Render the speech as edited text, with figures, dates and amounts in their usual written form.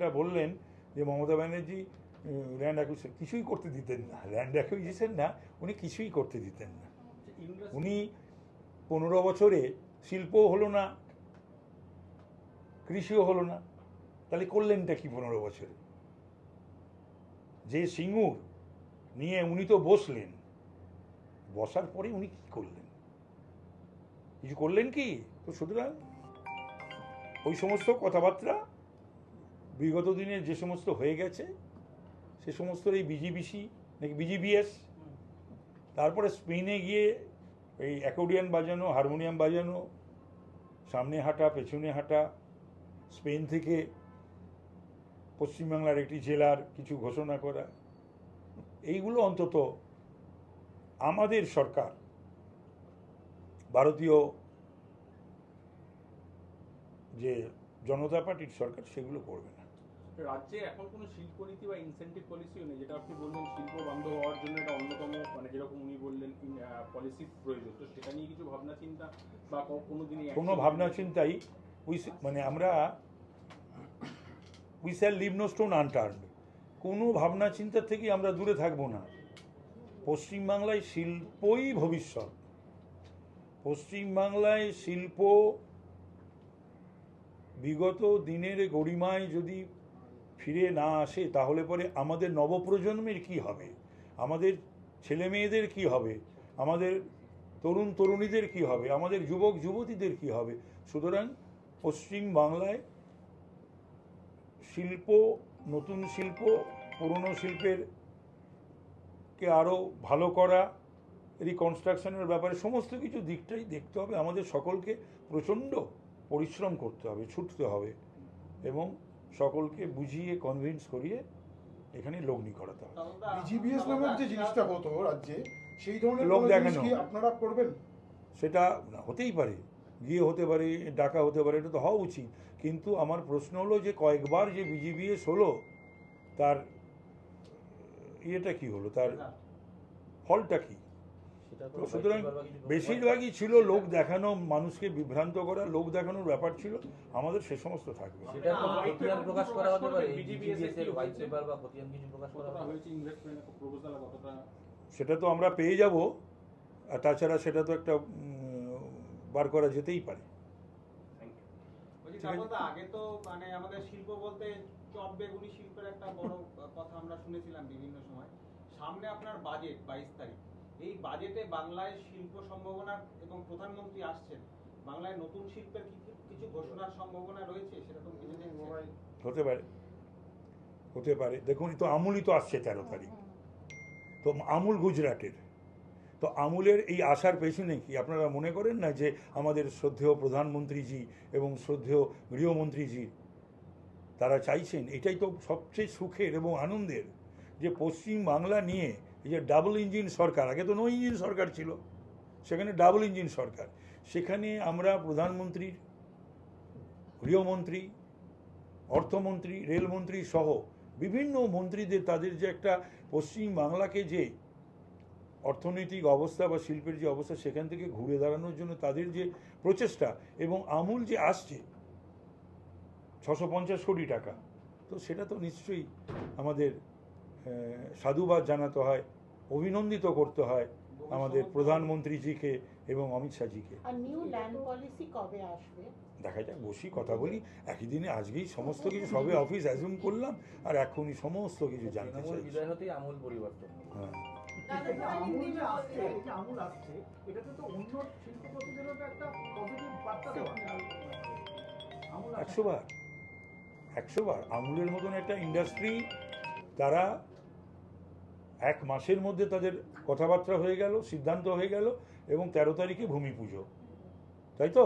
যেটা বললেন যে মমতা ব্যানার্জি ল্যান্ড অ্যাকুইজিশন কিছুই করতে দিতেন না, ল্যান্ড অ্যাকুইজিশন না, উনি কিছুই করতে দিতেন না। উনি 15 বছরে শিল্পও হলো না, কৃষিও হলো না, তাহলে করলেনটা কি 15 বছরে? যে সিঙ্গুর নিয়ে উনি তো বসলেন, বসার পরে উনি কি করলেন? কিছু করলেন কি? তো সুতরাং ওই সমস্ত কথাবার্তা বিগত দিনে যে সমস্ত হয়ে গেছে সে সমস্ত এই বিজিবিসি নাকি বিজিবিএস, তারপরে স্পেনে গিয়ে এই অ্যাকর্ডিয়ান বাজানো, হারমোনিয়াম বাজানো, সামনে হাঁটা পেছনে হাঁটা, স্পেন থেকে পশ্চিমবাংলার একটি জেলার কিছু ঘোষণা করা, এইগুলো অন্তত আমাদের সরকার, ভারতীয় যে জনতা পার্টির সরকার, সেগুলো করবে না। রাজ্যে এখন কোনো শিল্পনীতি বা ইনসেন্টিভ পলিসিও নেই, যেটা আপনি বললেন শিল্প বান্ধব হওয়ার জন্য এটা অন্যতম, মানে যেরকম উনি বললেন পলিসি প্রয়োজন, তো সেটা নিয়ে কিছু ভাবনা চিন্তা বা কোনো ভাবনা চিন্তাই মানে আমরা we shall leave no stone unturned, কোনো ভাবনা চিন্তা থেকে আমরা দূরে থাকবো না। পশ্চিমবাংলায় শিল্পই ভবিষ্যৎ। পশ্চিমবাংলায় শিল্প বিগত দিনের গরিমায় যদি ফিরে না আসে তাহলে পরে আমাদের নবপ্রজন্মের কি হবে, আমাদের ছেলে মেয়েদের কি হবে, আমাদের তরুণ তরুণীদের কি হবে, আমাদের যুবক যুবতীদের কি হবে? সুতরাং পশ্চিমবাংলায় শিল্প, নতুন শিল্প, পুরনো শিল্পের কে আরও ভালো করা, রিকনস্ট্রাকশনের ব্যাপারে সমস্ত কিছু দিকটাই দেখতে হবে। আমাদের সকলকে প্রচণ্ড পরিশ্রম করতে হবে, ছুটতে হবে এবং সকলকে বুঝিয়ে কনভিন্স করিয়ে এখানে লগ্নি করাতে হবে। বিজিবিএস নামের যে জিনিসটা হতো রাজ্যে, সেই ধরনের লোক কোনো দেখানো জিনিস কি আপনারা করবেন? সেটা হতেই পারে, গিয়ে হতে পারে, ডাকা হতে পারে, এটা তো হওয়া উচিত। কিন্তু আমার প্রশ্ন হলো যে কয়েকবার যে বিজিবিএস হলো তার ইয়েটা কি হলো, তার ফলটা কি? সুতরাং বেশিরভাগই ছিল লোক দেখানো, মানুষকে বিভ্রান্ত করা, লোক দেখানোর ব্যাপার ছিল। আমাদের সে সমস্ত থাকবে। সেটা তো আমরা পেয়ে যাব, আর তাছাড়া সেটা তো একটা বার করা যেতেই পারে। আগে তো মানে আমাদের শিল্প বলতে চপ বেগুনি শিল্পের একটা বড় কথা আমরা শুনেছিলাম বিভিন্ন সময়। সামনে আপনার বাজেট 22 তারিখ, এই বাজেটে বাংলায় শিল্প সম্ভাবনা এবং প্রধানমন্ত্রী আসছেন, বাংলায় নতুন শিল্পের কিছু ঘোষণার সম্ভাবনা রয়েছে, সেরকম কিছু হতে পারে, হতে পারে। দেখুন, তো আমুলই তো আসছে 13 তারিখ, তো আমুল গুজরাটের, তো আমুলের এই আশার পেছনে কি আপনারা মনে করেন না যে আমাদের শ্রদ্ধেয় প্রধানমন্ত্রীজি এবং শ্রদ্ধেয় গৃহমন্ত্রীজি তারা চাইছেন, এটাই তো সবচেয়ে সুখের এবং আনন্দের, যে পশ্চিম বাংলা নিয়ে এই যে ডাবল ইঞ্জিন সরকার, আগে তো নো ইঞ্জিন সরকার ছিল, সেখানে ডাবল ইঞ্জিন সরকার, সেখানে আমরা প্রধানমন্ত্রীর, গৃহমন্ত্রী, অর্থমন্ত্রী, রেলমন্ত্রী সহ বিভিন্ন মন্ত্রীদের, তাদের যে একটা পশ্চিম বাংলাকে যে অর্থনৈতিক অবস্থা বা শিল্পের যে অবস্থা সেখান থেকে ঘুরে দাঁড়ানোর জন্য তাদের যে প্রচেষ্টা, এবং আমুল যে আসছে 650 কোটি টাকা, তো সেটা তো নিশ্চয়ই আমাদের সাধুবাদ জানাতে হয়, অভিনন্দিত করতে হয় আমাদের প্রধানমন্ত্রীজিকে এবং অমিত শাহজিকে। দেখা যাক, বসি কথা বলি একই দিনে। আজকেই সমস্ত কিছু সবে অফিস অ্যাজুম করলাম আর এখনই সমস্ত কিছু জানতে চাই। আমূল পরিবর্তন। হ্যাঁ, একশো বার আমুলের মতন একটা ইন্ডাস্ট্রি, তারা 1 মাসের মধ্যে তাদের কথাবার্তা হয়ে গেল, সিদ্ধান্ত হয়ে গেল, এবং 13 তারিখে ভূমি পুজো, তাই তো?